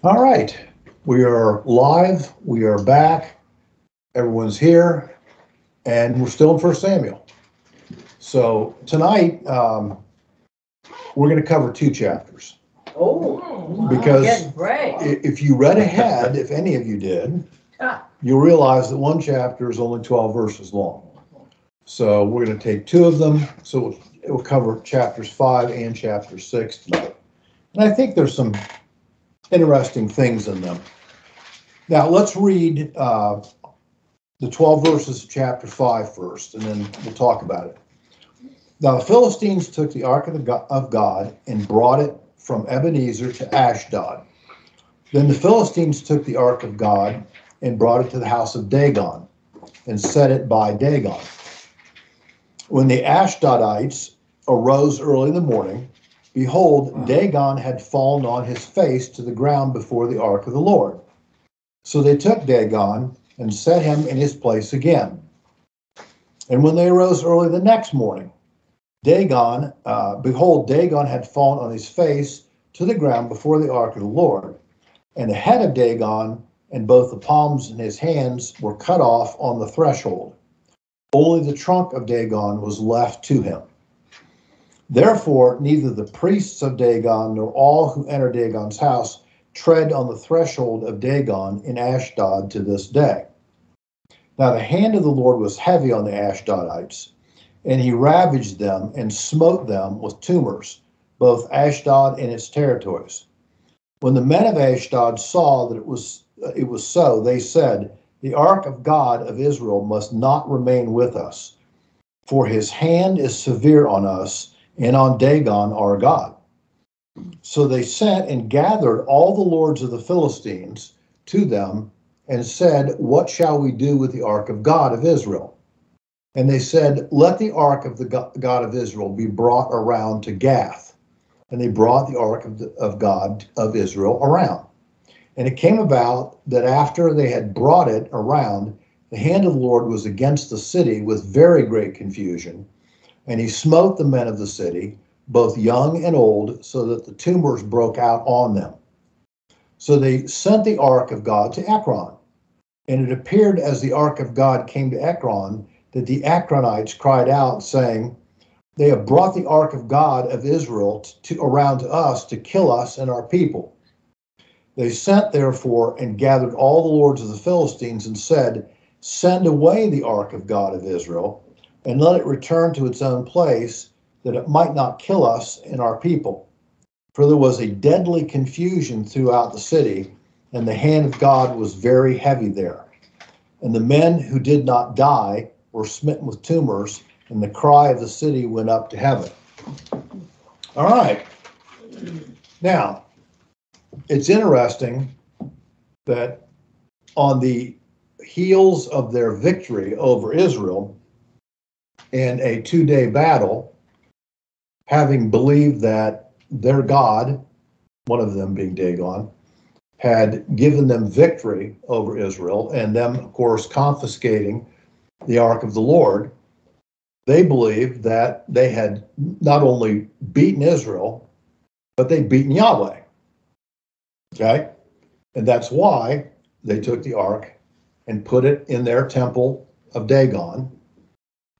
All right, we are live, we are back, everyone's here, and we're still in 1 Samuel. So tonight, we're going to cover 2 chapters. Oh, because if you read ahead, if any of you did, you'll realize that 1 chapter is only 12 verses long. So we're going to take 2 of them, so we'll cover chapters 5 and chapter 6 tonight. And I think there's some interesting things in them. Now let's read the 12 verses of chapter 5 first, and then we'll talk about it. Now the Philistines took the ark of God and brought it from Ebenezer to Ashdod. Then the Philistines took the ark of God and brought it to the house of Dagon and set it by Dagon. When the Ashdodites arose early in the morning, behold, Dagon had fallen on his face to the ground before the ark of the Lord. So they took Dagon and set him in his place again. And when they arose early the next morning, behold, Dagon had fallen on his face to the ground before the ark of the Lord. And the head of Dagon and both the palms in his hands were cut off on the threshold. Only the trunk of Dagon was left to him. Therefore, neither the priests of Dagon nor all who enter Dagon's house tread on the threshold of Dagon in Ashdod to this day. Now the hand of the Lord was heavy on the Ashdodites, and he ravaged them and smote them with tumors, both Ashdod and its territories. When the men of Ashdod saw that it was so, they said, "The ark of God of Israel must not remain with us, for his hand is severe on us and on Dagon our God." So they sent and gathered all the lords of the Philistines to them and said, "What shall we do with the ark of God of Israel?" And they said, "Let the ark of the God of Israel be brought around to Gath." And they brought the ark of God of Israel around. And it came about that after they had brought it around, the hand of the Lord was against the city with very great confusion. And he smote the men of the city, both young and old, so that the tumors broke out on them. So they sent the ark of God to Ekron. And it appeared as the ark of God came to Ekron, that the Ekronites cried out, saying, "They have brought the ark of God of Israel around to us to kill us and our people." They sent, therefore, and gathered all the lords of the Philistines and said, "Send away the ark of God of Israel, and let it return to its own place, that it might not kill us and our people." For there was a deadly confusion throughout the city, and the hand of God was very heavy there. And the men who did not die were smitten with tumors, and the cry of the city went up to heaven. All right. Now, it's interesting that on the heels of their victory over Israel in a 2-day battle, having believed that their God, one of them being Dagon, had given them victory over Israel, and them, of course, confiscating the ark of the Lord, they believed that they had not only beaten Israel, but they'd beaten Yahweh. Okay? And that's why they took the ark and put it in their temple of Dagon,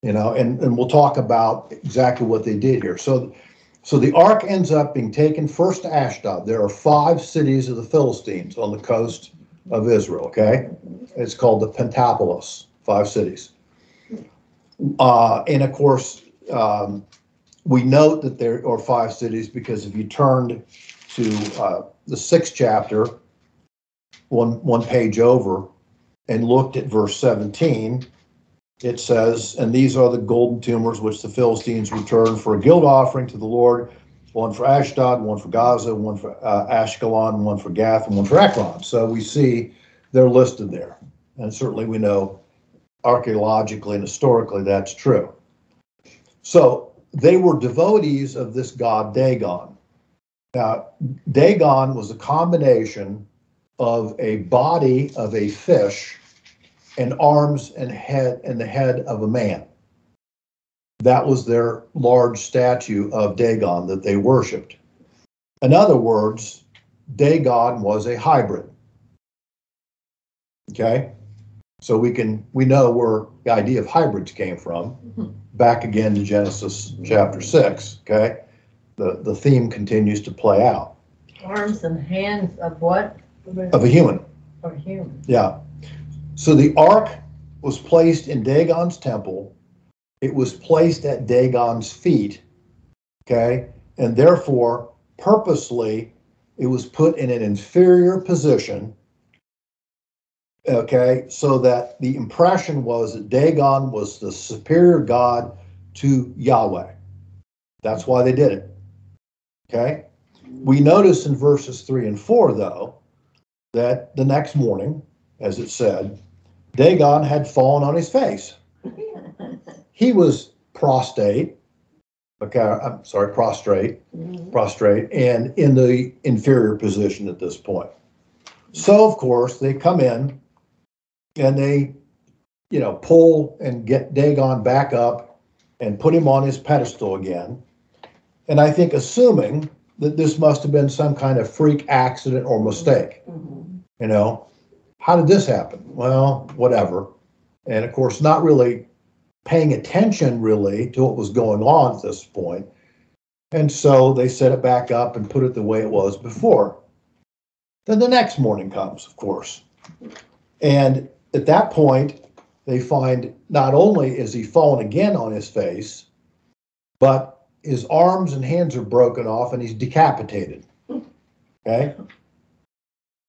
and we'll talk about exactly what they did here. So the ark ends up being taken first to Ashdod. There are 5 cities of the Philistines on the coast of Israel, okay? It's called the Pentapolis, 5 cities. And of course, we note that there are 5 cities because if you turned to the 6th chapter, one page over, and looked at verse 17, it says, "And these are the golden tumors which the Philistines returned for a guilt offering to the Lord, one for Ashdod, one for Gaza, one for Ashkelon, one for Gath, and one for Ekron." So we see they're listed there. And certainly we know archaeologically and historically that's true. So they were devotees of this god Dagon. Now, Dagon was a combination of a body of a fish and arms and head and the head of a man. That was their large statue of Dagon that they worshipped. In other words, Dagon was a hybrid. Okay? So we know where the idea of hybrids came from. Back again to Genesis chapter 6. Okay? The theme continues to play out. Arms and hands of what? Of a human. Of a human. Yeah. So the ark was placed in Dagon's temple. It was placed at Dagon's feet. Okay? And therefore, purposely, it was put in an inferior position. Okay? So that the impression was that Dagon was the superior god to Yahweh. That's why they did it. Okay? We notice in verses 3 and 4, though, that the next morning, as it said, Dagon had fallen on his face. He was prostrate, prostrate, and in the inferior position at this point. So, of course, they come in and they, pull and get Dagon back up and put him on his pedestal again. And I think assuming that this must have been some kind of freak accident or mistake. How did this happen? Well, whatever. And of course, not really paying attention really to what was going on at this point. And so they set it back up and put it the way it was before. Then the next morning comes, of course. And at that point, they find not only is he fallen again on his face, but his arms and hands are broken off and he's decapitated. Okay?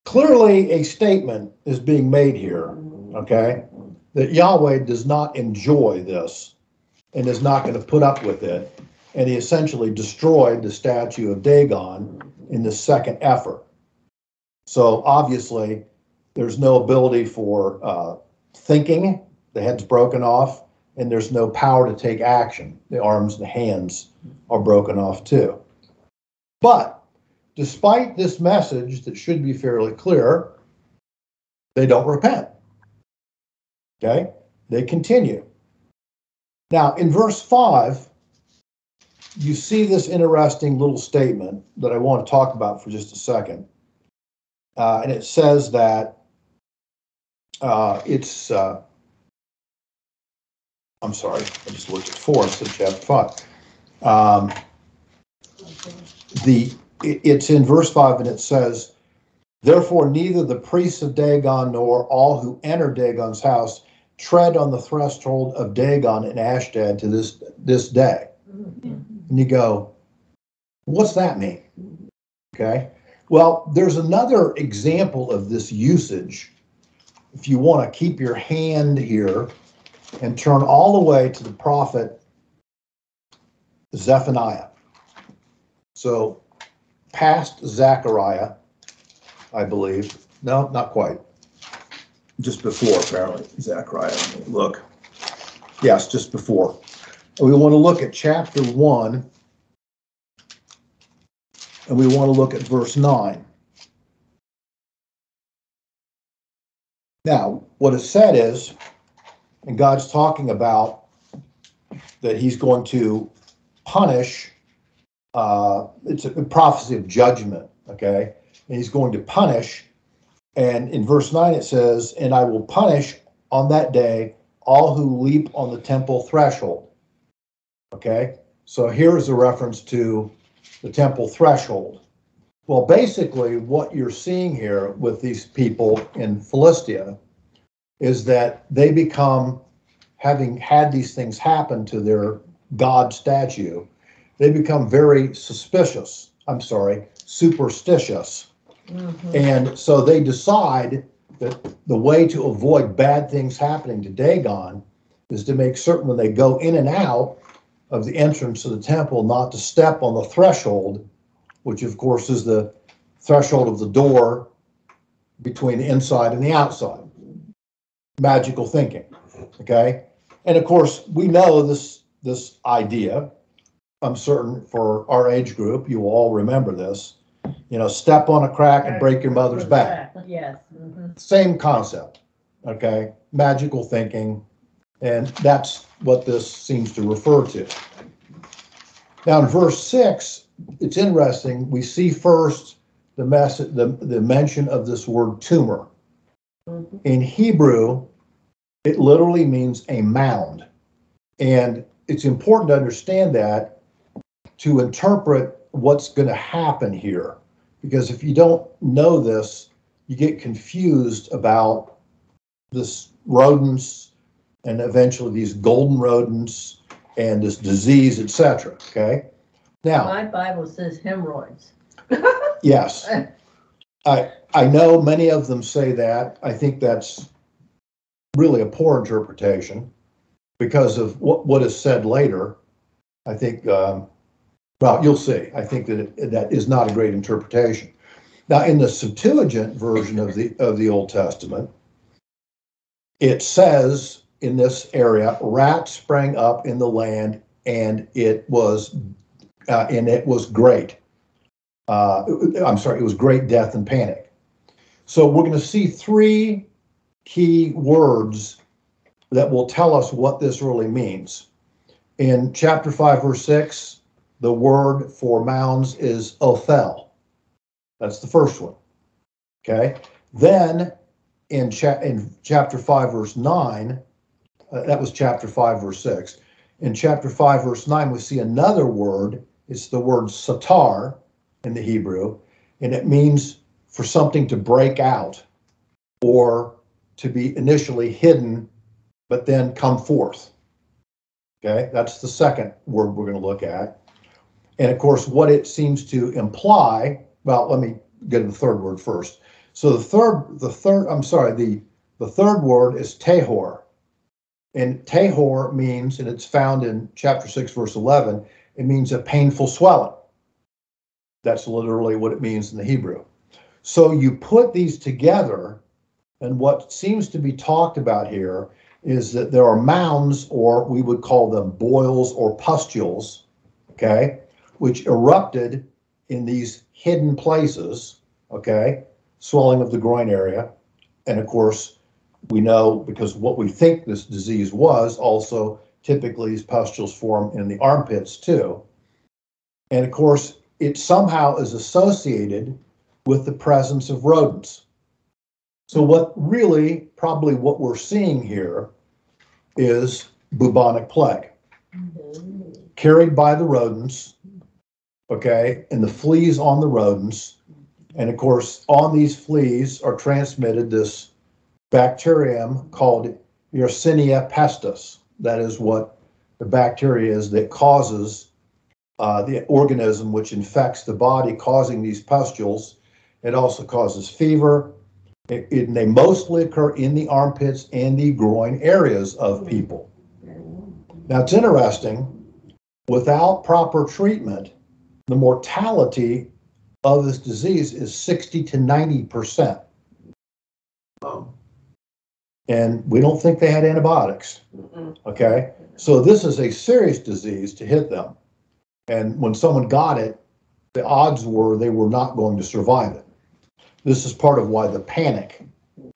Clearly, a statement is being made here, okay, that Yahweh does not enjoy this and is not going to put up with it. And he essentially destroyed the statue of Dagon in the second effort. So obviously, there's no ability for thinking. The head's broken off, and there's no power to take action. The arms and the hands are broken off too. But despite this message that should be fairly clear, they don't repent. Okay? They continue. Now, in verse 5, you see this interesting little statement that I want to talk about for just a second. And it says that I'm sorry, I just looked at 4 instead of chapter 5. It's in verse 5 and it says, therefore neither the priests of Dagon nor all who enter Dagon's house tread on the threshold of Dagon in Ashdod to this day. And you go, what's that mean? Okay. Well, there's another example of this usage. If you want to keep your hand here and turn all the way to the prophet Zephaniah. So past Zechariah, I believe. No, not quite. Just before, apparently, Zechariah. Look. Yes, just before. And we want to look at chapter 1, and we want to look at verse 9. Now, what is said is, and God's talking about that he's going to punish, it's a prophecy of judgment, okay? And he's going to punish, and in verse 9 it says, and I will punish on that day all who leap on the temple threshold. Okay, so here is a reference to the temple threshold. Well, basically what you're seeing here with these people in Philistia is that they become, having had these things happen to their god statue, they become very superstitious. Mm-hmm. And so they decide that the way to avoid bad things happening to Dagon is to make certain when they go in and out of the entrance to the temple not to step on the threshold, which of course is the threshold of the door between the inside and the outside. Magical thinking, okay? And of course, we know this idea. I'm certain for our age group, you will all remember this. Step on a crack and break your mother's back. Yes. Mm-hmm. Same concept, okay? Magical thinking, and that's what this seems to refer to. Now in verse 6, it's interesting. We see first the mention of this word tumor. Mm-hmm. In Hebrew, it literally means a mound. And it's important to understand that to interpret what's going to happen here. Because if you don't know this, you get confused about this rodents and eventually these golden rodents and this disease, etc. Okay. Now, My Bible says hemorrhoids. yes, I know many of them say that. I think that's really a poor interpretation because of what is said later. I think, well, you'll see. I think that that is not a great interpretation. Now, in the Septuagint version of the Old Testament, it says in this area, rats sprang up in the land, and it was great. I'm sorry, it was great death and panic. So we're going to see three key words that will tell us what this really means. In chapter 5, verse 6, the word for mounds is Othel. That's the first one. Okay. Then in chapter 5, verse 9, that was chapter 5, verse 6. In chapter 5, verse 9, we see another word. It's the word satar in the Hebrew, and it means for something to break out or to be initially hidden, but then come forth. Okay, that's the second word we're going to look at. And of course, what it seems to imply, well, let me get to the third word first. So the third word is Tahor. And Tahor means, and it's found in chapter 6, verse 11, it means a painful swelling. That's literally what it means in the Hebrew. So you put these together, and what seems to be talked about here is that there are mounds, or we would call them boils or pustules, okay, which erupted in these hidden places, okay, swelling of the groin area. And of course, we know, because what we think this disease was, also typically these pustules form in the armpits too. And of course, it somehow is associated with the presence of rodents. So probably what we're seeing here is bubonic plague, carried by the rodents, okay, and the fleas on the rodents. And of course, on these fleas are transmitted this bacterium called Yersinia pestis. That is what the bacteria is that causes the organism which infects the body, causing these pustules. It also causes fever. They mostly occur in the armpits and the groin areas of people. Now, it's interesting, without proper treatment, the mortality of this disease is 60 to 90%. And we don't think they had antibiotics. Okay? So this is a serious disease to hit them. And when someone got it, the odds were they were not going to survive it. This is part of why the panic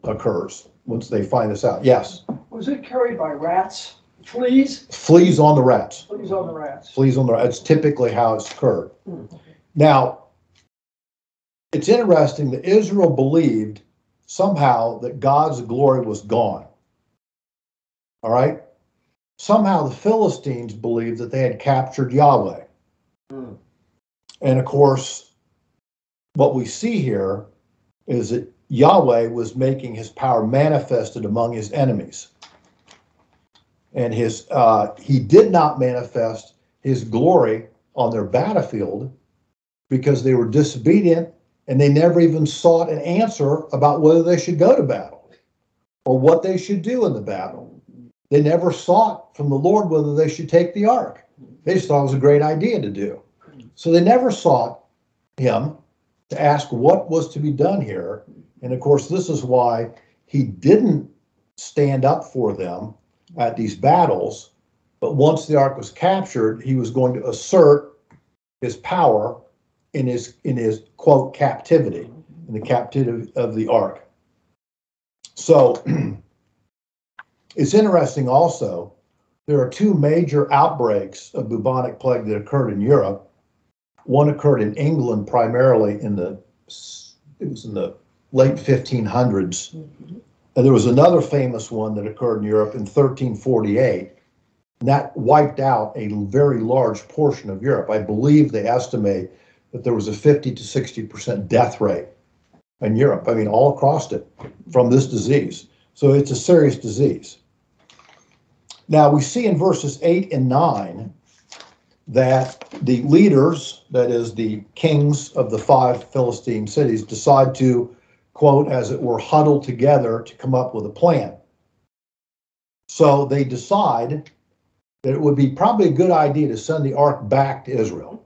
occurs once they find this out. Yes? Was it carried by rats? Fleas? Fleas on the rats. Fleas on the rats. Fleas on the rats. That's typically how it's occurred. Now, it's interesting that Israel believed somehow that God's glory was gone. All right? Somehow the Philistines believed that they had captured Yahweh. And of course, what we see here is that Yahweh was making his power manifested among his enemies. And he did not manifest his glory on their battlefield because they were disobedient, and they never even sought an answer about whether they should go to battle or what they should do in the battle. They never sought from the Lord whether they should take the ark. They just thought it was a great idea to do. So they never sought him to ask what was to be done here. And of course, this is why he didn't stand up for them at these battles. But once the ark was captured, he was going to assert his power in his quote captivity, in the captivity of the ark. So it's interesting also, there are two major outbreaks of bubonic plague that occurred in Europe. One occurred in England primarily in the it was in the late 1500s. And there was another famous one that occurred in Europe in 1348. And that wiped out a very large portion of Europe. I believe they estimate that there was a 50 to 60% death rate in Europe. I mean, all across it from this disease. So it's a serious disease. Now we see in verses 8 and 9 that the leaders, that is the kings of the 5 Philistine cities, decide to, quote, as it were, huddle together to come up with a plan. So they decide that it would be probably a good idea to send the ark back to Israel.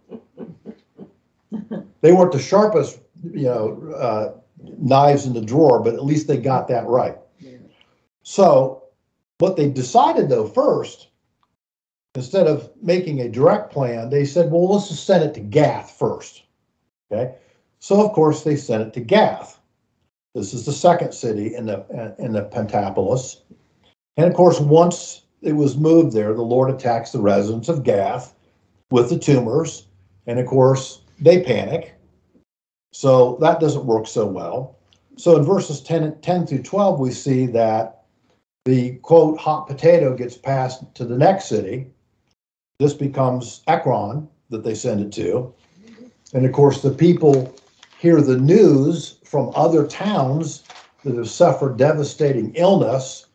They weren't the sharpest, knives in the drawer, but at least they got that right. So what they decided, though, first, instead of making a direct plan, they said, well, let's just send it to Gath first. Okay. So, of course, they sent it to Gath. This is the second city in the Pentapolis. And, of course, once it was moved there, the Lord attacks the residents of Gath with the tumors. And, of course, they panic. So that doesn't work so well. So in verses 10 through 12, we see that the, quote, hot potato gets passed to the next city. This becomes Ekron that they send it to. And of course, the people hear the news from other towns that have suffered devastating illness.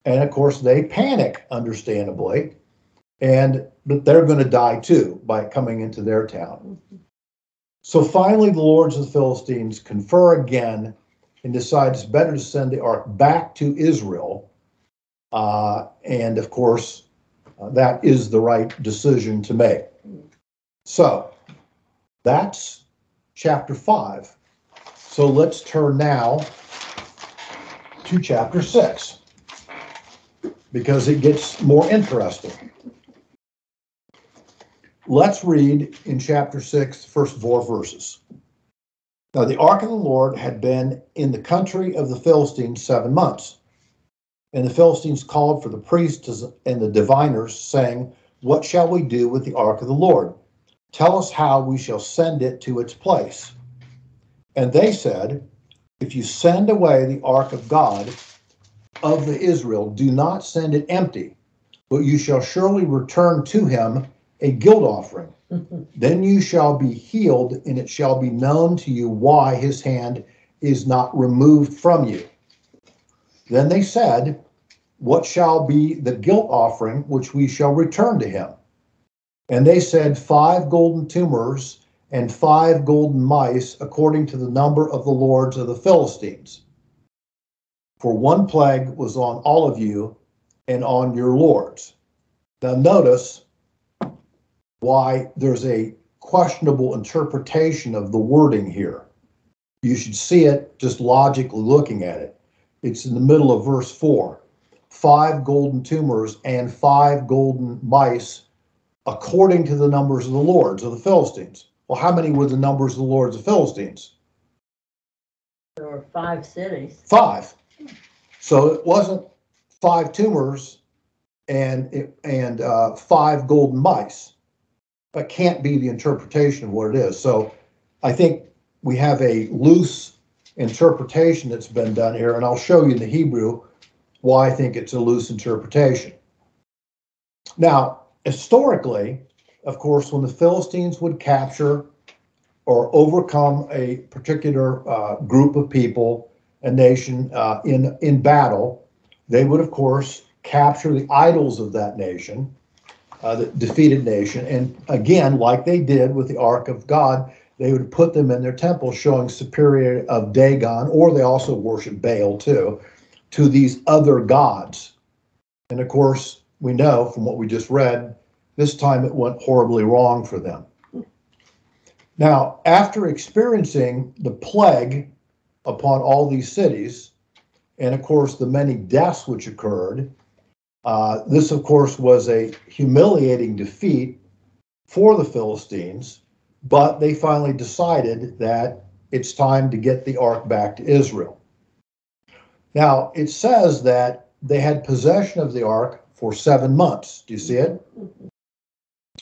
And of course, they panic, understandably. But they're going to die too by coming into their town. So finally, the lords of the Philistines confer again and decide it's better to send the ark back to Israel. And of course, that is the right decision to make. So that's chapter 5. So let's turn now to chapter 6, because it gets more interesting. Let's read in chapter 6, the first 4 verses. Now, the ark of the Lord had been in the country of the Philistines 7 months. And the Philistines called for the priests and the diviners, saying, what shall we do with the ark of the Lord? Tell us how we shall send it to its place. And they said, if you send away the ark of God of the Israel, do not send it empty, but you shall surely return to him a guilt offering. Then you shall be healed, and it shall be known to you why his hand is not removed from you. Then they said, what shall be the guilt offering which we shall return to him? And they said, 5 golden tumors and 5 golden mice, according to the number of the lords of the Philistines. For 1 plague was on all of you and on your lords. Now notice why there's a questionable interpretation of the wording here. You should see it just logically looking at it. It's in the middle of verse 4. 5 golden tumors and 5 golden mice, according to the numbers of the lords of the Philistines. Well, how many were the numbers of the lords of the Philistines? There were 5 cities. 5. So it wasn't 5 tumors and 5 golden mice. That can't be the interpretation of what it is. So I think we have a loose interpretation that's been done here, and I'll show you in the Hebrew why I think it's a loose interpretation. Now, historically, of course, when the Philistines would capture or overcome a particular group of people, a nation in battle, they would, of course, capture the idols of that nation, the defeated nation, and again, like they did with the Ark of God, they would put them in their temple, showing superiority of Dagon, or they also worship Baal too, to these other gods. And of course, we know from what we just read, this time it went horribly wrong for them. Now, after experiencing the plague upon all these cities, and of course the many deaths which occurred, this of course was a humiliating defeat for the Philistines, but they finally decided that it's time to get the ark back to Israel. Now, it says that they had possession of the ark for 7 months. Do you see it?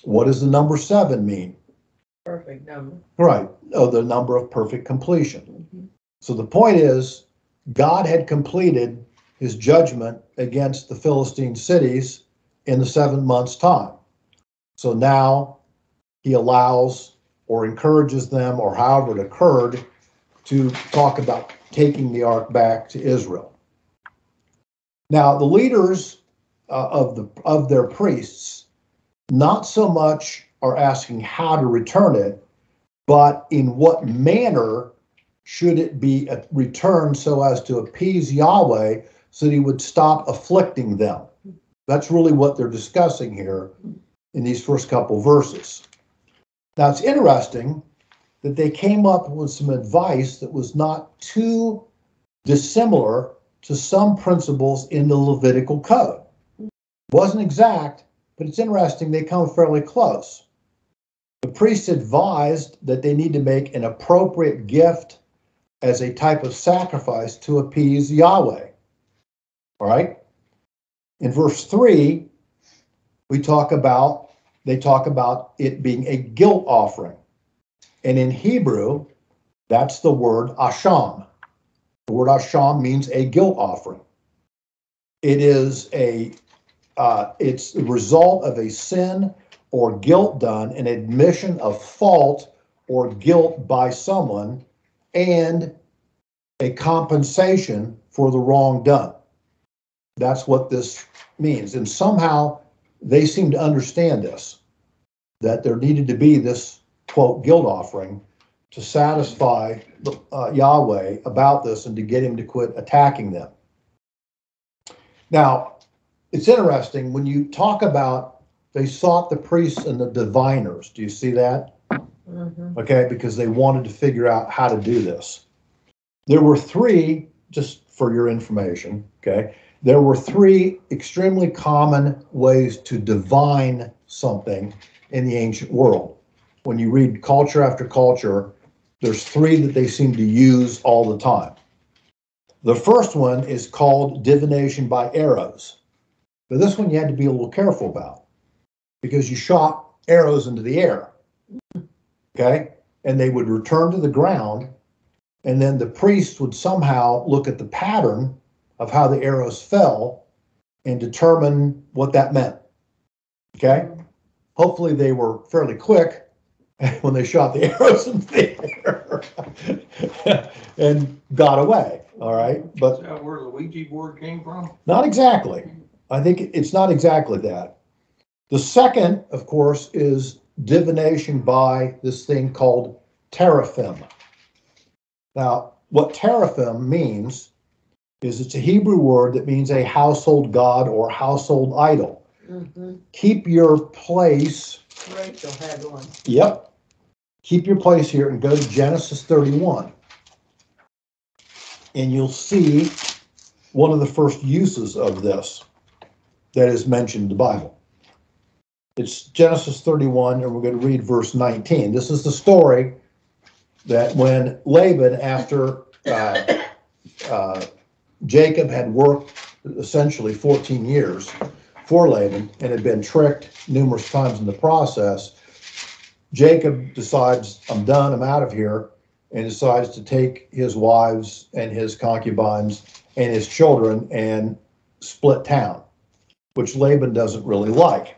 What does the number 7 mean? perfect number. Right, of the number of perfect completion. Mm-hmm. So the point is, God had completed his judgment against the Philistine cities in the 7 months' time. So now he allows or encourages them, or however it occurred, to talk about taking the ark back to Israel. Now, the leaders of their priests not so much are asking how to return it, but in what manner should it be returned so as to appease Yahweh, so that he would stop afflicting them. That's really what they're discussing here in these first couple verses. Now, it's interesting that they came up with some advice that was not too dissimilar to some principles in the Levitical code. It wasn't exact, but it's interesting they come fairly close. The priests advised that they need to make an appropriate gift as a type of sacrifice to appease Yahweh. All right? In verse 3, they talk about it being a guilt offering. And in Hebrew, that's the word asham. The word asham means a guilt offering. It is it's the result of a sin or guilt done, an admission of fault or guilt by someone, and a compensation for the wrong done. That's what this means. And somehow they seem to understand this, that there needed to be this, quote, guilt offering to satisfy Yahweh about this and to get him to quit attacking them. Now, it's interesting when you talk about they sought the priests and the diviners. Do you see that? Mm-hmm. Okay, because they wanted to figure out how to do this. There were three, just for your information, okay, there were three extremely common ways to divine something in the ancient world. When you read culture after culture, there's three that they seem to use all the time. The first one is called divination by arrows. But this one you had to be a little careful about, because you shot arrows into the air, okay? And they would return to the ground, and then the priest would somehow look at the pattern of how the arrows fell and determine what that meant, okay? Hopefully they were fairly quick when they shot the arrows into the air and got away, all right? But Is that where the Ouija board came from? not exactly. I think it's not exactly that. The second, of course, is divination by this thing called Terraphem. Now, what Terraphem means is it's a Hebrew word that means a household god or household idol. Mm-hmm. Keep your place. Rachel had one. Yep. Keep your place here and go to Genesis 31. And you'll see one of the first uses of this that is mentioned in the Bible. It's Genesis 31, and we're going to read verse 19. This is the story that when Laban, after Jacob had worked essentially 14 years for Laban and had been tricked numerous times in the process, Jacob decides, I'm done, I'm out of here, and decides to take his wives and his concubines and his children and split town, which Laban doesn't really like.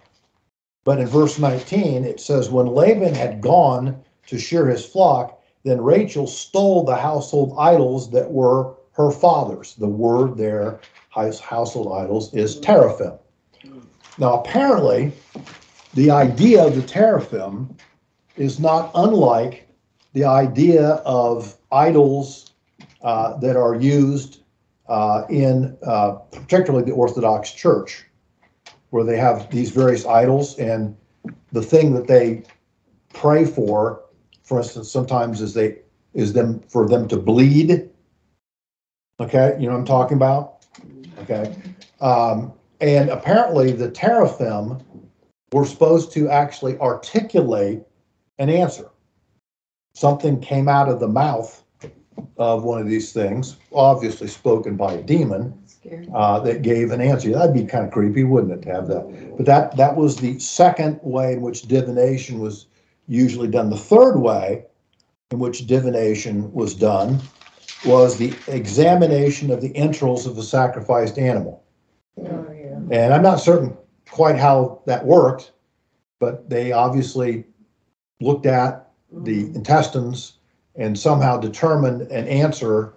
But in verse 19, it says, when Laban had gone to shear his flock, then Rachel stole the household idols that were her father's. The word there, household idols, is Terraphem. Now, apparently, the idea of the Terraphem is not unlike the idea of idols that are used in particularly the Orthodox Church, where they have these various idols, and the thing that they pray for instance, sometimes is for them to bleed. Okay, you know what I'm talking about? Okay, and apparently the Terraphem were supposed to actually articulate an answer. Something came out of the mouth of one of these things, obviously spoken by a demon, that gave an answer. That'd be kind of creepy, wouldn't it, to have that? But that was the second way in which divination was usually done. The third way in which divination was done was the examination of the entrails of the sacrificed animal. Oh, yeah. And I'm not certain quite how that worked, but they obviously looked at the intestines and somehow determined an answer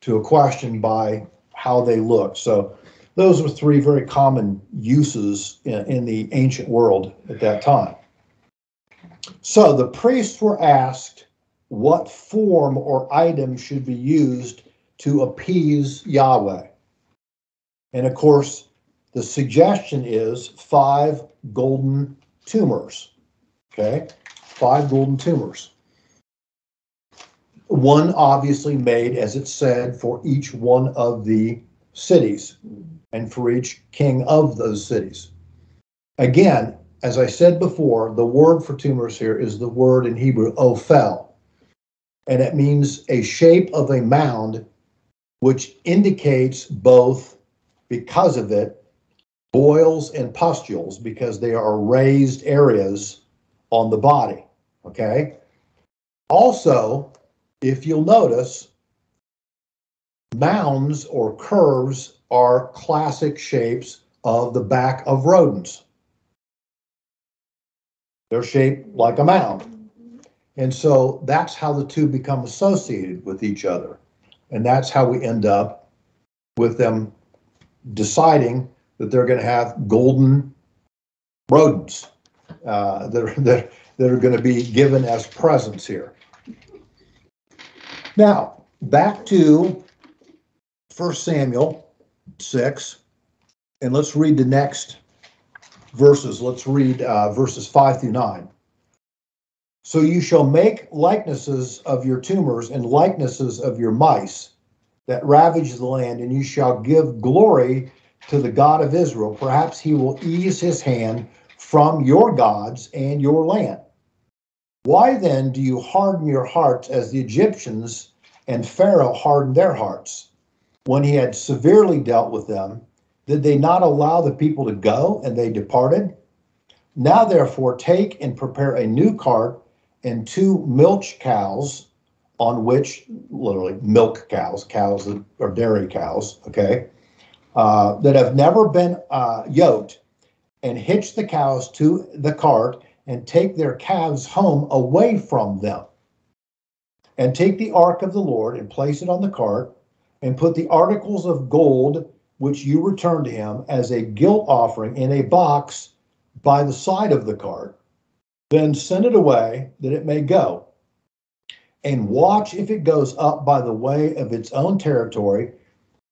to a question by how they looked. So those were three very common uses in the ancient world at that time. So the priests were asked what form or item should be used to appease Yahweh. And of course, the suggestion is 5 golden tumors. Okay, 5 golden tumors. One obviously made, as it said, for each one of the cities and for each king of those cities. Again, as I said before, the word for tumors here is the word in Hebrew, ophel, and it means a shape of a mound, which indicates both, because of it, boils and pustules, because they are raised areas on the body, okay? Also, if you'll notice, mounds or curves are classic shapes of the back of rodents. They're shaped like a mound. And so that's how the two become associated with each other. And that's how we end up with them deciding that they're going to have golden rodents that are going to be given as presents here. Now, back to 1 Samuel 6, and let's read the next verses. Let's read verses 5 through 9. So you shall make likenesses of your tumors and likenesses of your mice that ravage the land, and you shall give glory to the God of Israel. Perhaps he will ease his hand from your gods and your land. Why then do you harden your hearts as the Egyptians and Pharaoh hardened their hearts? When he had severely dealt with them, did they not allow the people to go, and they departed? Now therefore take and prepare a new cart and 2 milch cows, on which, literally milk cows, cows that are dairy cows, okay, that have never been yoked, and hitch the cows to the cart and take their calves home away from them. And take the ark of the Lord and place it on the cart, and put the articles of gold which you return to him as a guilt offering in a box by the side of the cart. Then send it away that it may go. And watch if it goes up by the way of its own territory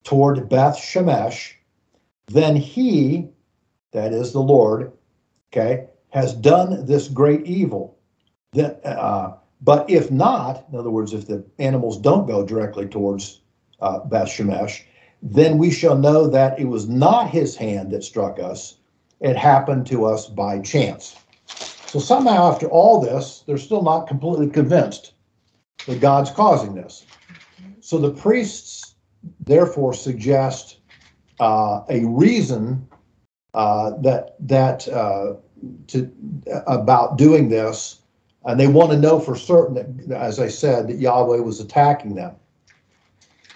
toward Beth Shemesh. Then he, that is the Lord, okay, has done this great evil. But if not, in other words, if the animals don't go directly towards Beth Shemesh, then we shall know that it was not his hand that struck us. It happened to us by chance. So somehow after all this, they're still not completely convinced that God's causing this. So the priests therefore suggest a reason about doing this, and they want to know for certain that, as I said, that Yahweh was attacking them.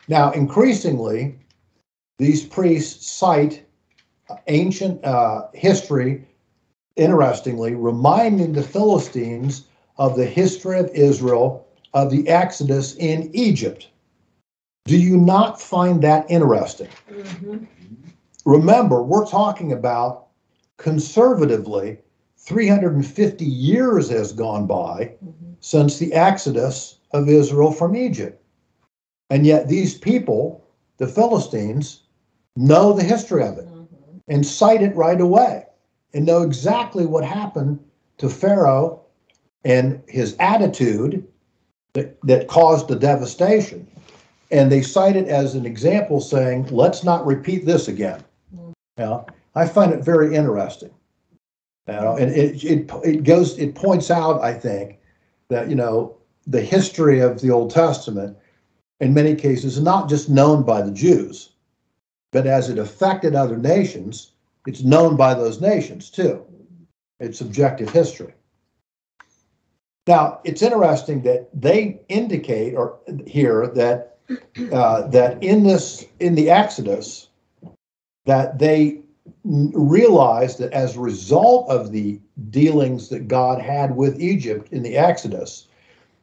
Now, increasingly, these priests cite ancient history, interestingly, reminding the Philistines of the history of Israel, of the Exodus in Egypt. Do you not find that interesting? Mm-hmm. Remember, we're talking about conservatively 350 years has gone by since the Exodus of Israel from Egypt. And yet these people, the Philistines, know the history of it and cite it right away and know exactly what happened to Pharaoh and his attitude that caused the devastation. And they cite it as an example, saying, let's not repeat this again. Now, I find it very interesting. And it points out, I think, that, the history of the Old Testament, in many cases, is not just known by the Jews, but as it affected other nations, it's known by those nations too. It's subjective history. Now, it's interesting that they indicate or here that that in the Exodus, that they realized that as a result of the dealings that God had with Egypt in the Exodus,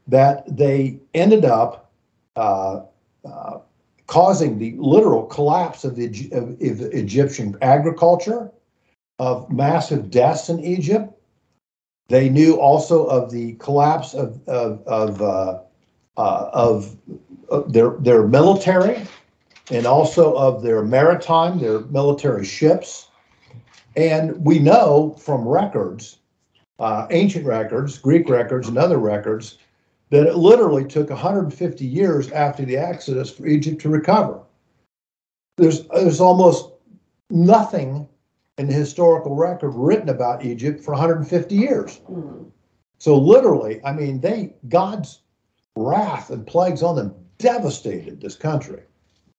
that they ended up causing the literal collapse of the Egyptian agriculture, of massive deaths in Egypt. They knew also of the collapse of their military, and also of their maritime, their military ships. And we know from records, ancient records, Greek records, and other records, that it literally took 150 years after the Exodus for Egypt to recover. There's almost nothing in the historical record written about Egypt for 150 years. So literally, I mean, God's wrath and plagues on them devastated this country,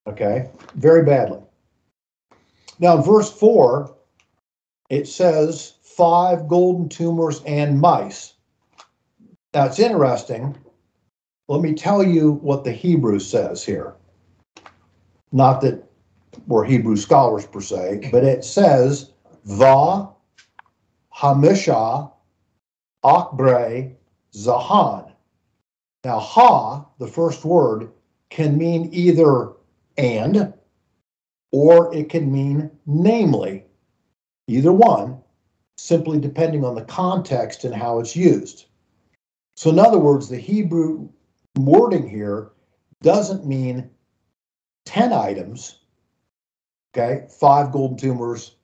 okay, very badly. Now in verse 4, it says 5 golden tumors and mice. Now it's interesting. Let me tell you what the Hebrew says here. Not that we're Hebrew scholars per se, but it says Va Hamisha Akbre Zahan. Now ha, the first word, can mean either and, or it can mean namely. Either one, simply depending on the context and how it's used. So in other words, the Hebrew wording here doesn't mean 10 items, okay, 5 golden tumors,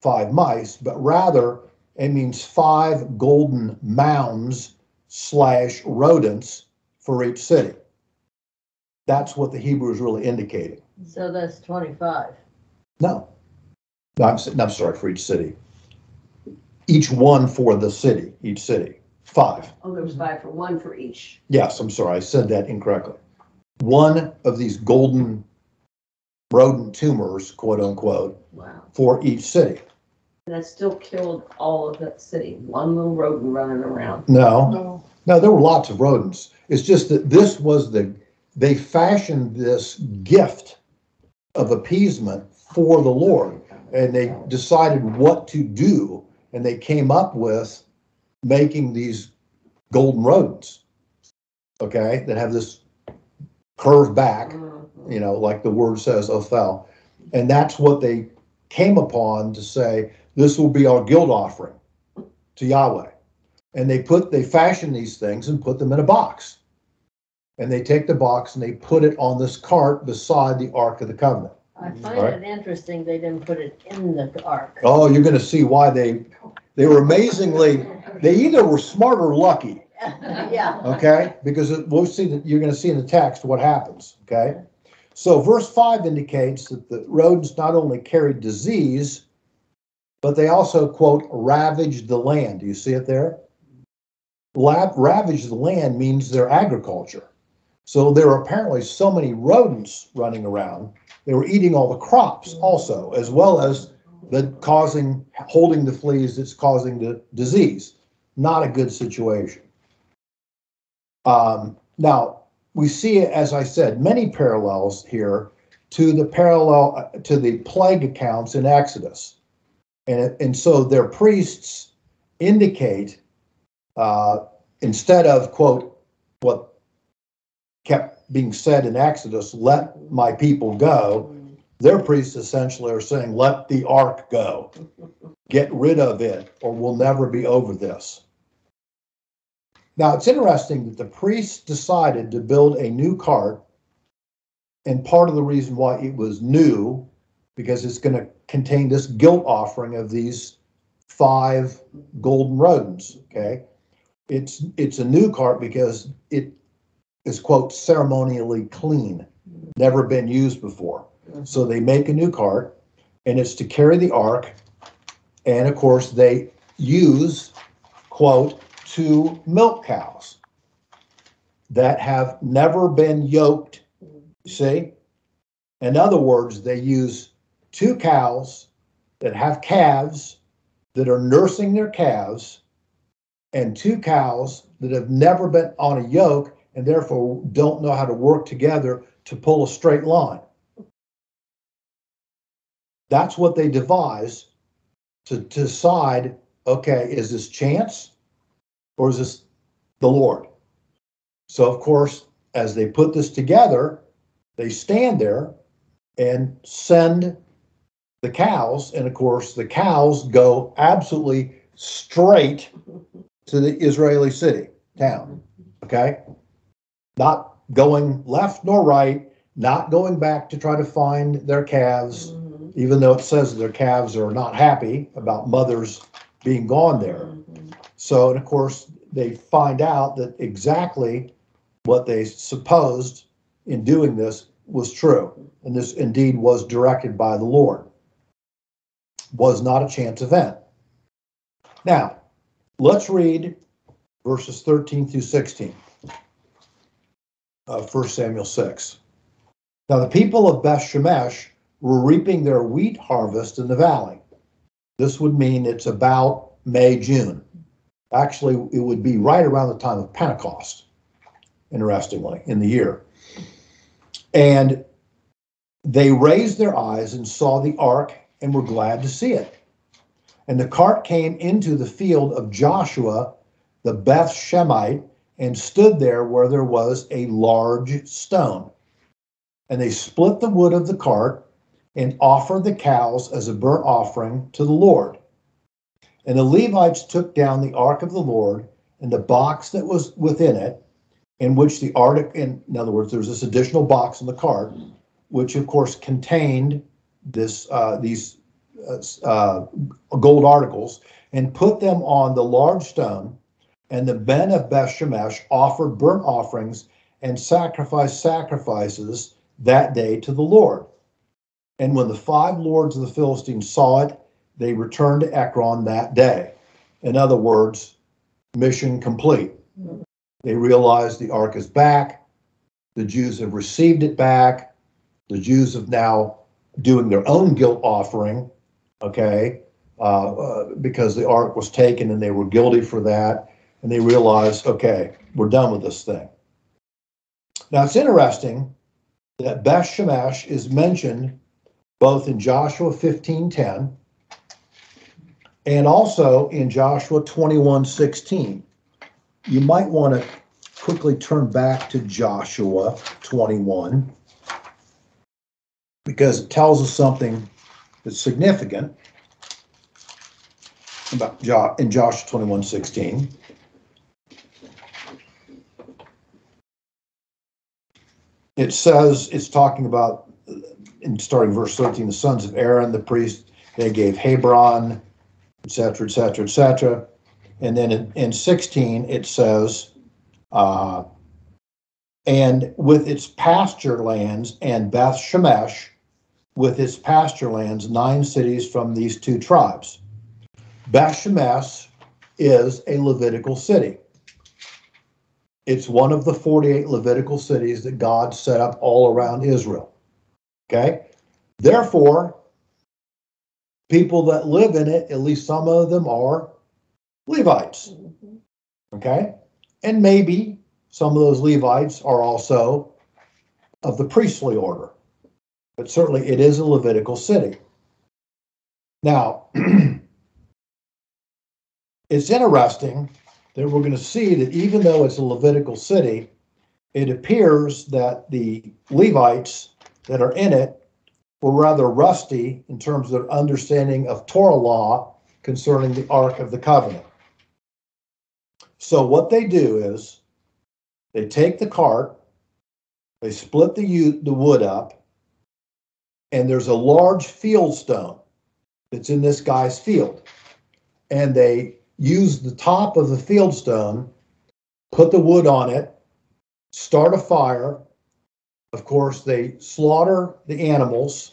5 mice, but rather it means 5 golden mounds / rodents for each city. That's what the Hebrew is really indicating. So that's 25. No, I'm sorry, for each city. Each one for the city, each city. 5. Oh, there was 5 for 1 for each. Yes, I'm sorry, I said that incorrectly. One of these golden rodent tumors, quote unquote, Wow. for each city. And that still killed all of that city. One little rodent running around. No, there were lots of rodents. It's just that this was they fashioned this gift of appeasement for the Lord, and they decided what to do, and they came up with making these golden rodents, okay, that have this curved back, you know, like the word says, Ophel. And that's what they came upon to say, this will be our guilt offering to Yahweh. And they fashion these things and put them in a box. And they take the box and they put it on this cart beside the Ark of the Covenant. I find it interesting they didn't put it in the ark. Oh, you're going to see why they were amazingly, they either were smart or lucky. Yeah. Okay, because we'll see that you're going to see in the text what happens. Okay, so verse 5 indicates that the rodents not only carried disease, but they also, quote, ravaged the land. Do you see it there? Ravage the land means their agriculture. So there are apparently so many rodents running around. They were eating all the crops also, as well as holding the fleas that's causing the disease. Not a good situation. Now, we see, as I said, many parallels here to the plague accounts in Exodus. And so their priests indicate, instead of, quote, what kept being said in Exodus, let my people go, their priests essentially are saying, let the ark go. Get rid of it, or we'll never be over this. Now, it's interesting that the priests decided to build a new cart, and part of the reason why it was new, because it's going to contain this guilt offering of these 5 golden rodents, okay? It's a new cart because it is, quote, ceremonially clean, never been used before. So they make a new cart, and it's to carry the ark, and of course they use, quote, 2 milk cows that have never been yoked. See? In other words, they use 2 cows that have calves that are nursing their calves, and 2 cows that have never been on a yoke and therefore don't know how to work together to pull a straight line. That's what they devise to decide, okay, is this chance or is this the Lord? So, of course, as they put this together, they stand there and send the cows. And of course, the cows go absolutely straight to the Israeli city, town. Okay? Not going left nor right, not going back to try to find their calves, even though it says their calves are not happy about mothers being gone there. So, and of course, they find out that exactly what they supposed in doing this was true. And this indeed was directed by the Lord. Was not a chance event. Now, let's read verses 13 through 16 of 1 Samuel 6. Now, the people of Beth Shemesh were reaping their wheat harvest in the valley. This would mean it's about May, June. Actually, it would be right around the time of Pentecost, interestingly, in the year. And they raised their eyes and saw the ark and were glad to see it. And the cart came into the field of Joshua, the Beth Shemite, and stood there where there was a large stone. And they split the wood of the cart and offered the cows as a burnt offering to the Lord. And the Levites took down the ark of the Lord and the box that was within it, in which the ark, in other words, there's this additional box in the cart, which of course contained these gold articles, and put them on the large stone. And the men of Beth Shemesh offered burnt offerings and sacrifices that day to the Lord. And when the 5 lords of the Philistines saw it, they returned to Ekron that day. In other words, mission complete. They realized the ark is back. The Jews have received it back. The Jews have now doing their own guilt offering, okay, because the ark was taken and they were guilty for that. And they realized, okay, we're done with this thing. Now, it's interesting that Beth Shemesh is mentioned both in Joshua 15:10 and also in Joshua 21:16. You might want to quickly turn back to Joshua 21 because it tells us something that's significant about in Joshua 21:16. It says, it's talking about, in starting verse 13, the sons of Aaron, the priest, they gave Hebron, etc., etc., etc. And then in 16, it says, and with its pasture lands, and Beth Shemesh with its pasture lands, 9 cities from these 2 tribes. Beth Shemesh is a Levitical city. It's one of the 48 Levitical cities that God set up all around Israel. Okay? Therefore, people that live in it, at least some of them are Levites. Okay? And maybe some of those Levites are also of the priestly order. But certainly it is a Levitical city. Now, it's interesting that we're going to see that even though it's a Levitical city, it appears that the Levites that are in it were rather rusty in terms of their understanding of Torah law concerning the Ark of the Covenant. So what they do is they take the cart, they split the wood up, and there's a large field stone that's in this guy's field. And they use the top of the field stone, put the wood on it, start a fire. Of course, they slaughter the animals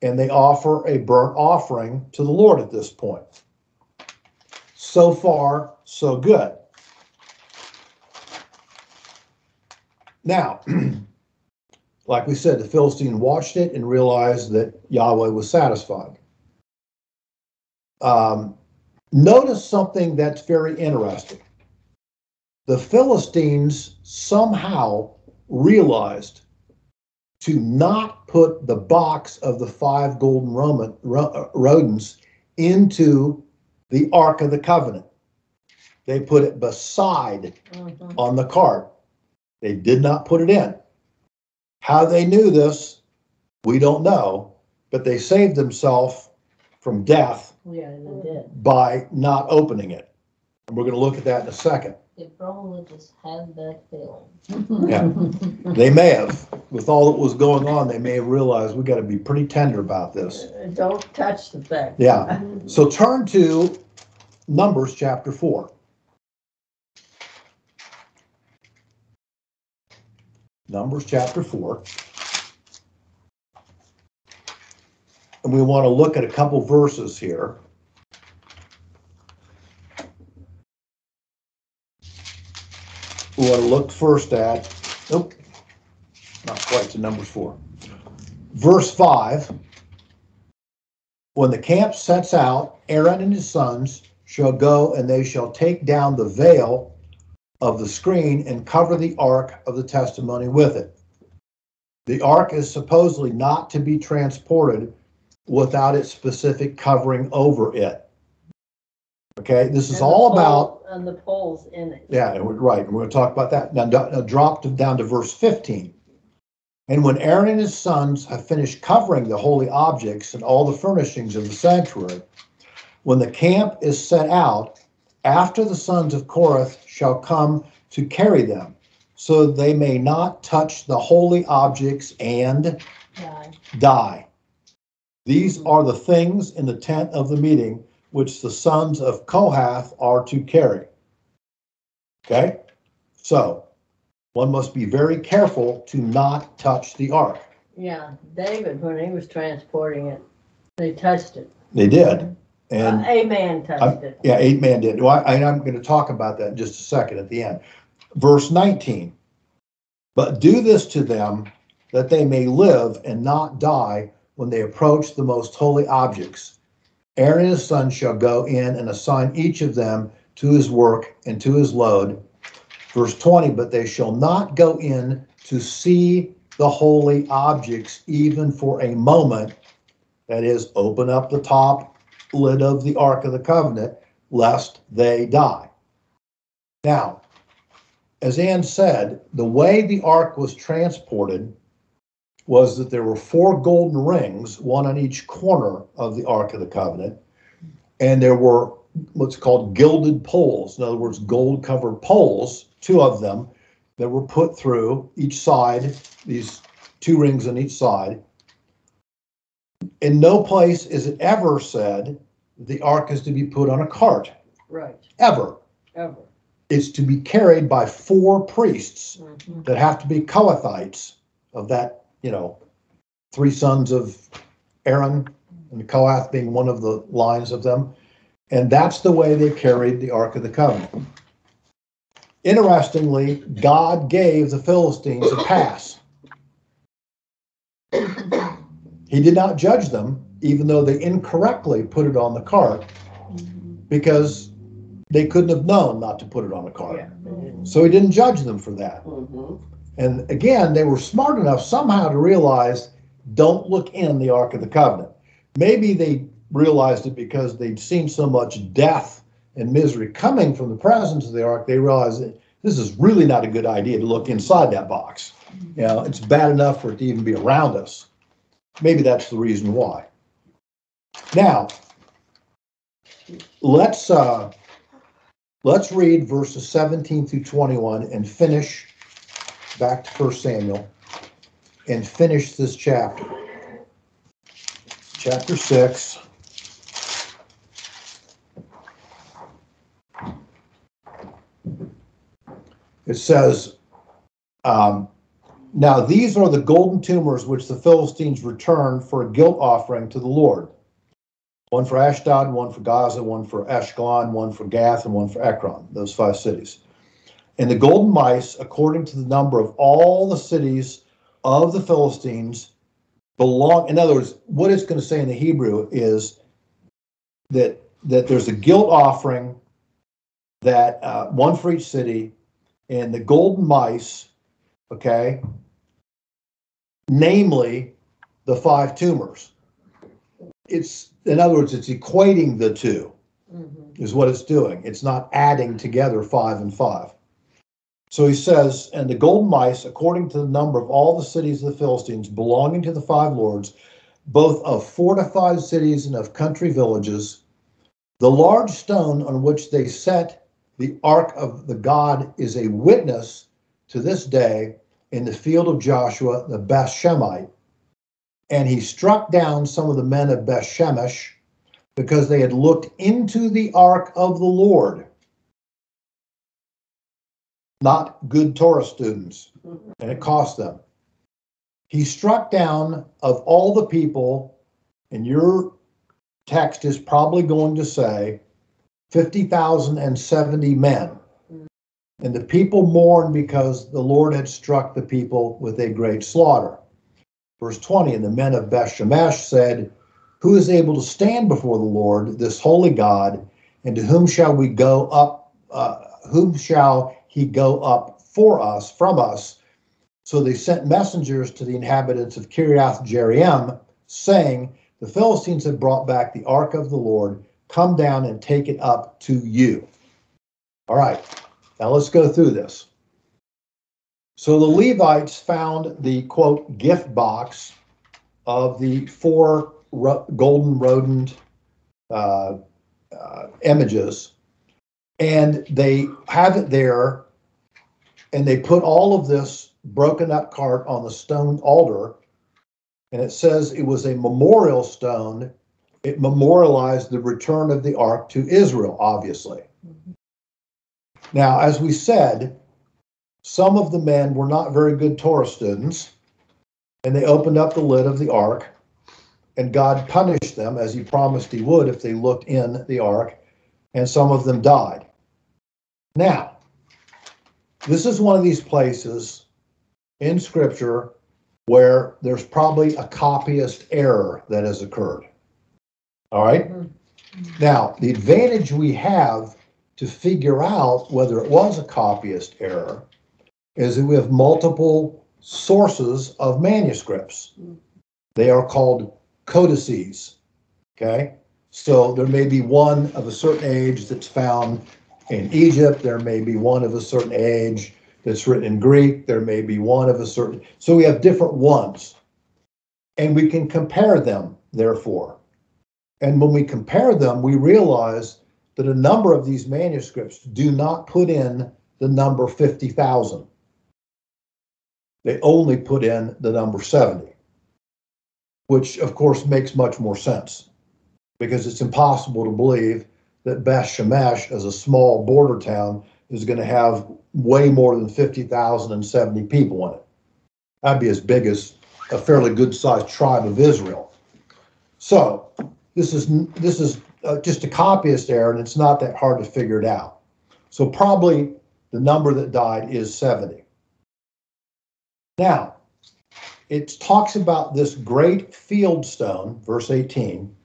and they offer a burnt offering to the Lord at this point. So far, so good. Now, like we said, the Philistine watched it and realized that Yahweh was satisfied. Notice something that's very interesting. the Philistines somehow realized to not put the box of the 5 golden rodents into the Ark of the Covenant. They put it beside on the cart. They did not put it in. How they knew this, we don't know, but they saved themselves from death Yeah, they did. by not opening it. And we're going to look at that in a second. They probably just had that feeling. Yeah, they may have. With all that was going on, they may have realized we got to be pretty tender about this. Don't touch the thing. Yeah. So turn to Numbers chapter 4. Numbers chapter 4. And we want to look at a couple verses here. We want to look first at, nope, not quite to Numbers 4. Verse 5, when the camp sets out, Aaron and his sons shall go, and they shall take down the veil of the screen and cover the ark of the testimony with it. The ark is supposedly not to be transported without its specific covering over it. Okay, this is all about... And the poles in it. Yeah, right, and we're going to talk about that. Now drop down to verse 15. And when Aaron and his sons have finished covering the holy objects and all the furnishings of the sanctuary, when the camp is set out, after the sons of Korah shall come to carry them, so they may not touch the holy objects and die. These are the things in the tent of the meeting which the sons of Kohath are to carry. Okay? So, one must be very careful to not touch the ark. Yeah, David, when he was transporting it, they touched it. They did. And a man touched it. yeah, 8 men did. Well, I'm going to talk about that in just a second at the end. Verse 19. But do this to them that they may live and not die when they approach the most holy objects. Aaron and his sons shall go in and assign each of them to his work and to his load. Verse 20, but they shall not go in to see the holy objects even for a moment. That is, open up the top lid of the Ark of the Covenant, lest they die. Now, as Ann said, the way the Ark was transported was that there were 4 golden rings, one on each corner of the Ark of the Covenant, and there were what's called gilded poles. In other words, gold-covered poles, 2 of them, that were put through each side, these 2 rings on each side. In no place is it ever said the Ark is to be put on a cart. Right. Ever. It's to be carried by 4 priests that have to be Kohathites of that, 3 sons of Aaron, and Kohath being one of the lines of them. And that's the way they carried the Ark of the Covenant. Interestingly, God gave the Philistines a pass. He did not judge them, even though they incorrectly put it on the cart, because they couldn't have known not to put it on the cart. Yeah. So he didn't judge them for that. And again, they were smart enough somehow to realize, don't look in the Ark of the Covenant. Maybe they realized it because they'd seen so much death and misery coming from the presence of the Ark. They realized that this is really not a good idea to look inside that box. It's bad enough for it to even be around us. Maybe that's the reason why. Now, let's read verses 17 through 21 and finish back to 1 Samuel and finish this chapter. Chapter 6. It says, now these are the golden tumors which the Philistines returned for a guilt offering to the Lord. One for Ashdod, one for Gaza, one for Ashkelon, one for Gath, and one for Ekron, those 5 cities. And the golden mice, according to the number of all the cities of the Philistines, belong. In other words, what it's going to say in the Hebrew is that there's a guilt offering, that one for each city, and the golden mice, okay, namely the 5 tumors. It's, in other words, it's equating the two, is what it's doing. It's not adding together 5 and 5. So he says, and the golden mice, according to the number of all the cities of the Philistines belonging to the 5 lords, both of fortified cities and of country villages, the large stone on which they set the ark of the God is a witness to this day in the field of Joshua the Beth-Shemite. And he struck down some of the men of Beth-Shemesh because they had looked into the ark of the Lord. Not good Torah students, and it cost them. He struck down of all the people, and your text is probably going to say 50,070 men. And the people mourned because the Lord had struck the people with a great slaughter. Verse 20, and the men of Beth-Shemesh said, who is able to stand before the Lord, this holy God, and to whom shall we go up, whom shall he go up for us, from us? So they sent messengers to the inhabitants of Kiriath Jearim, saying, the Philistines have brought back the ark of the Lord. Come down and take it up to you. All right, now let's go through this. So the Levites found the, quote, gift box of the 4 golden rodent images, and they have it there, and they put all of this broken up cart on the stone altar, and it says it was a memorial stone. It memorialized the return of the ark to Israel, obviously. Now, as we said, some of the men were not very good Torah students, and they opened up the lid of the ark, and God punished them as he promised he would if they looked in the ark, and some of them died. Now, this is one of these places in Scripture where there's probably a copyist error that has occurred. All right? Now, the advantage we have to figure out whether it was a copyist error is that we have multiple sources of manuscripts. They are called codices, okay? So there may be one of a certain age that's found in Egypt. There may be one of a certain age that's written in Greek. There may be one of a certain, so we have different ones. And we can compare them, therefore. And when we compare them, we realize that a number of these manuscripts do not put in the number 50,000. They only put in the number 70, which of course makes much more sense because it's impossible to believe that Beth Shemesh, as a small border town, is going to have way more than 50,070 people in it. That'd be as big as a fairly good-sized tribe of Israel. So this is just a copyist error, and it's not that hard to figure it out. So probably the number that died is 70. Now, it talks about this great field stone, verse 18.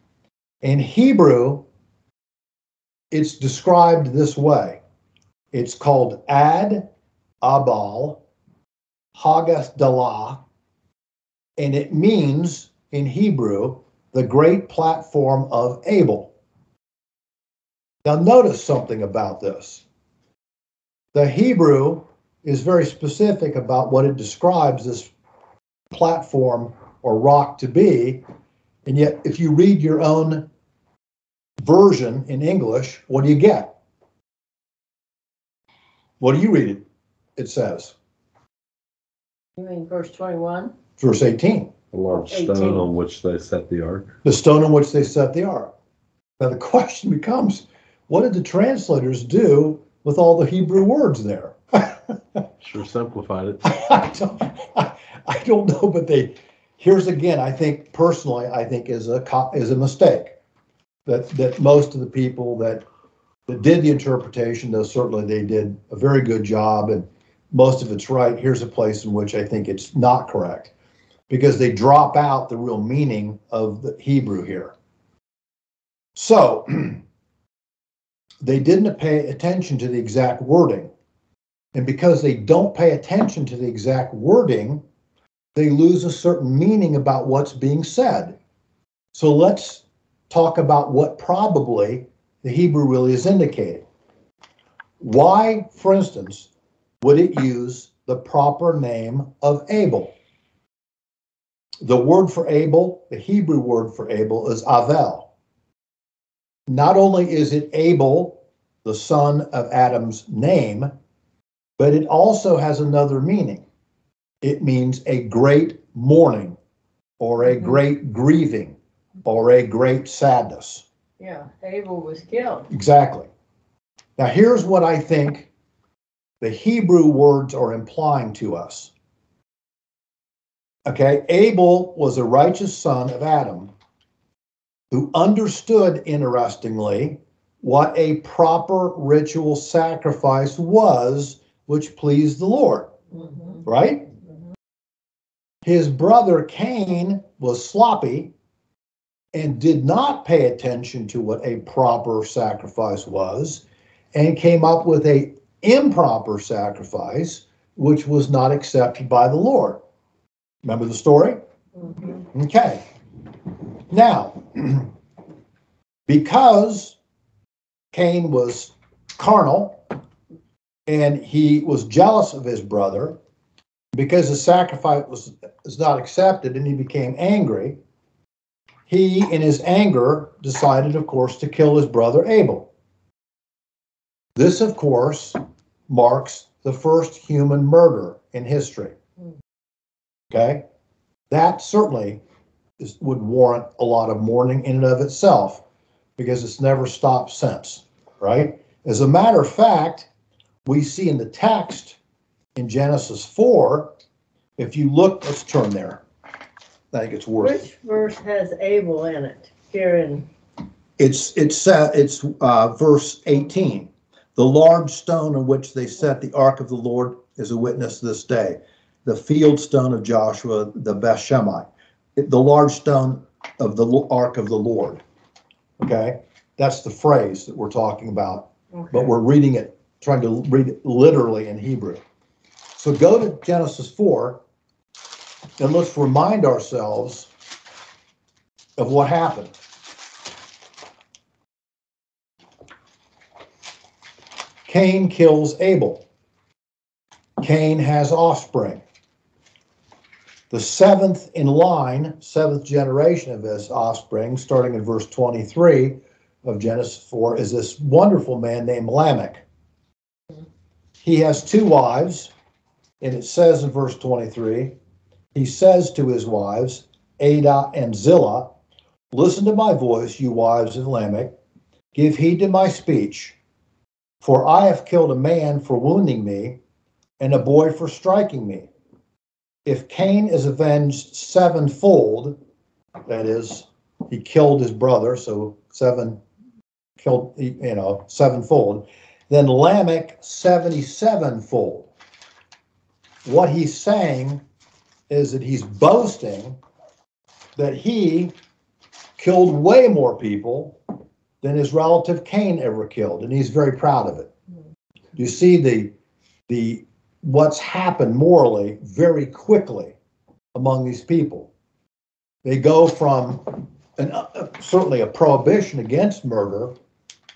In Hebrew, it's described this way. It's called Ad Abal Hagath Dalah, and it means, in Hebrew, the great platform of Abel. Now notice something about this. The Hebrew is very specific about what it describes this platform or rock to be, and yet if you read your own version in English, what do you get? What do you read it says? You mean verse 21? Verse 18. A large 18. stone on which they set the ark. The stone on which they set the ark. Now the question becomes, what did the translators do with all the Hebrew words there? Sure simplified it. I don't know, but here's again, I think personally, is a mistake that most of the people that did the interpretation, though certainly they did a very good job and most of it's right. Here's a place in which I think it's not correct because they drop out the real meaning of the Hebrew here. So they didn't pay attention to the exact wording. And because they don't pay attention to the exact wording, they lose a certain meaning about what's being said. So let's talk about what probably the Hebrew really is indicating. Why, for instance, would it use the proper name of Abel? The word for Abel, the Hebrew word for Abel, is Avel. Not only is it Abel, the son of Adam's name, but it also has another meaning. It means a great mourning, or a great grieving, or a great sadness. Yeah, Abel was killed. Exactly. Now, here's what I think the Hebrew words are implying to us. Okay, Abel was a righteous son of Adam who understood, interestingly, what a proper ritual sacrifice was, which pleased the Lord, right? His brother Cain was sloppy and did not pay attention to what a proper sacrifice was, and came up with an improper sacrifice, which was not accepted by the Lord. Remember the story? Okay. Now, because Cain was carnal and he was jealous of his brother, because the sacrifice was not accepted and he became angry, he, in his anger, decided, of course, to kill his brother Abel. This, of course, marks the first human murder in history. Okay? That certainly would warrant a lot of mourning in and of itself, because it's never stopped since, right? As a matter of fact, we see in the text in Genesis 4, if you look, let's turn there. I think it's worth it. Which verse has Abel in it? Here in It's verse 18. The large stone on which they set the ark of the Lord is a witness this day. The field stone of Joshua, the Beth-Shemai. The large stone of the ark of the Lord. Okay? That's the phrase that we're talking about. Okay. But we're reading it, trying to read it literally in Hebrew. So go to Genesis 4, and let's remind ourselves of what happened. Cain kills Abel. Cain has offspring. The seventh in line, seventh generation of his offspring, starting in verse 23 of Genesis 4, is this wonderful man named Lamech. He has two wives, and it says in verse 23, he says to his wives, Adah and Zillah, listen to my voice, you wives of Lamech, give heed to my speech, for I have killed a man for wounding me, and a boy for striking me. If Cain is avenged sevenfold, that is, he killed his brother, so sevenfold, then Lamech 77-fold. What he's saying is that he's boasting that he killed way more people than his relative Cain ever killed, and he's very proud of it. You see the what's happened morally very quickly among these people. They go from certainly a prohibition against murder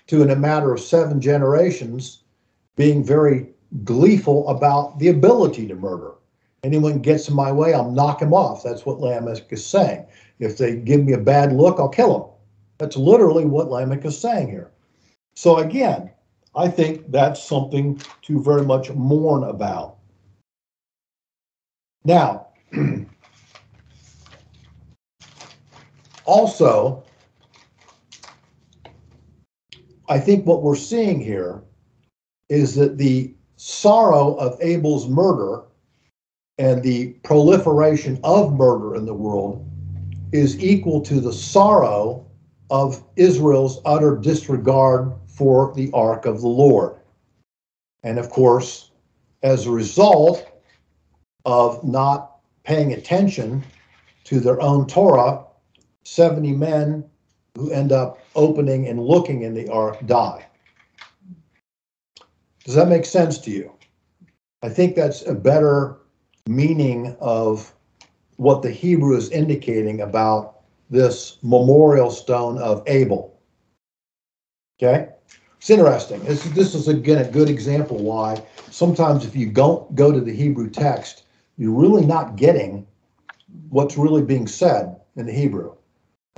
to, in a matter of 7 generations, being very gleeful about the ability to murder. Anyone gets in my way, I'll knock him off. That's what Lamech is saying. If they give me a bad look, I'll kill them. That's literally what Lamech is saying here. So again, I think that's something to very much mourn about. Now, also, I think what we're seeing here is that the sorrow of Abel's murder and the proliferation of murder in the world is equal to the sorrow of Israel's utter disregard for the ark of the Lord. And of course, as a result of not paying attention to their own Torah, 70 men who end up opening and looking in the ark die. Does that make sense to you? I think that's a better meaning of what the Hebrew is indicating about this memorial stone of Abel. Okay? It's interesting. This is again a good example why sometimes if you don't go to the Hebrew text, you're really not getting what's really being said in the Hebrew.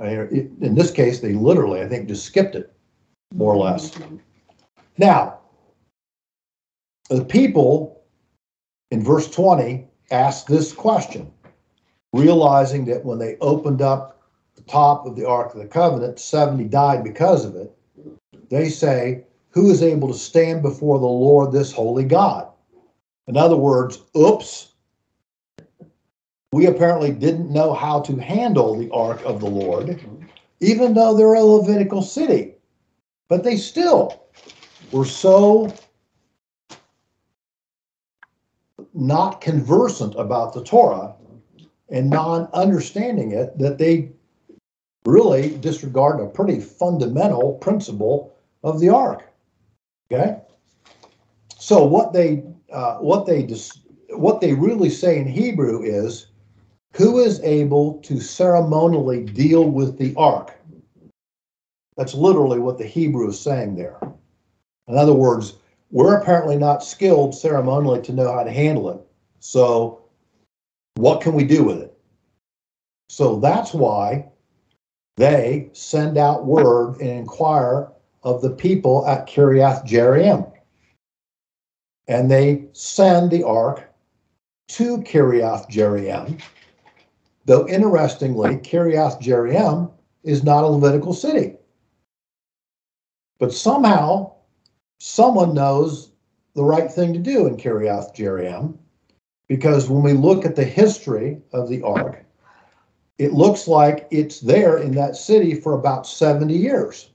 In this case, they literally, I think, just skipped it, more or less. Now, the people in verse 20 asked this question, realizing that when they opened up the top of the Ark of the Covenant, 70 died because of it. They say, who is able to stand before the Lord, this holy God? In other words, oops, we apparently didn't know how to handle the Ark of the Lord, even though they're a Levitical city. But they still were so not conversant about the Torah and non-understanding it that they really disregard a pretty fundamental principle of the Ark. Okay, so what they really say in Hebrew is, who is able to ceremonially deal with the Ark? That's literally what the Hebrew is saying there. In other words, we're apparently not skilled ceremonially to know how to handle it. So what can we do with it? So that's why they send out word and inquire of the people at Kiriath Jearim. And they send the ark to Kiriath Jearim. Though interestingly, Kiriath Jearim is not a Levitical city. But somehow, someone knows the right thing to do in Kiriath Jearim, because when we look at the history of the ark, it looks like it's there in that city for about 70 years.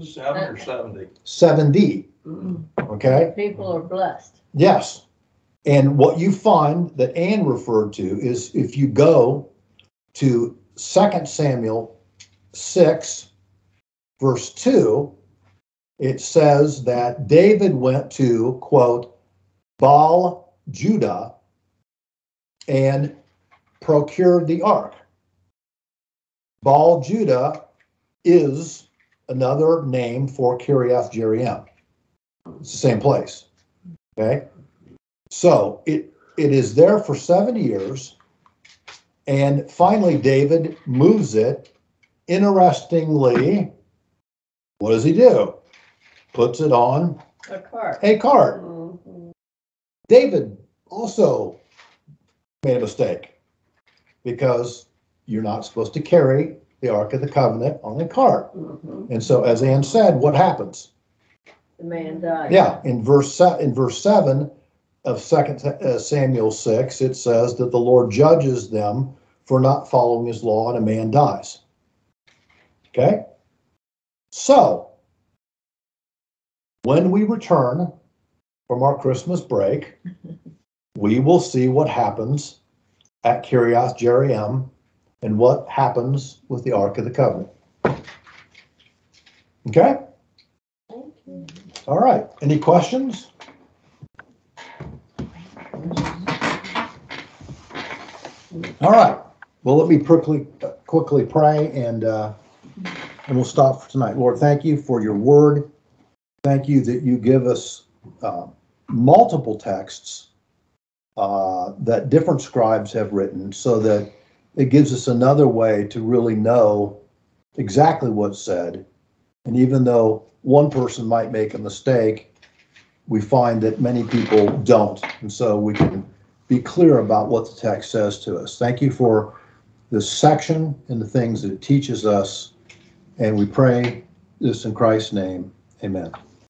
7 or 70? 70. Okay? People are blessed. Yes. And what you find that Anne referred to is if you go to 2 Samuel 6, verse 2, it says that David went to, quote, Baal Judah and procured the ark. Baal Judah is another name for Kiriath Jearim. It's the same place. Okay? So it is there for 70 years, and finally David moves it. Interestingly, what does he do? Puts it on A cart. a cart. David also made a mistake because you're not supposed to carry the Ark of the Covenant on a cart. And so, as Ann said, what happens? The man died. Yeah, in verse 7 of 2 Samuel 6, it says that the Lord judges them for not following his law, and a man dies. Okay? So, when we return from our Christmas break, we will see what happens at Kiriath Jearim and what happens with the Ark of the Covenant. Okay? All right. Any questions? All right. Well, let me quickly pray and we'll stop for tonight. Lord, thank you for your word. Thank you that you give us multiple texts that different scribes have written so that it gives us another way to really know exactly what's said. And even though one person might make a mistake, we find that many people don't. And so we can be clear about what the text says to us. Thank you for this section and the things that it teaches us. And we pray this in Christ's name. Amen.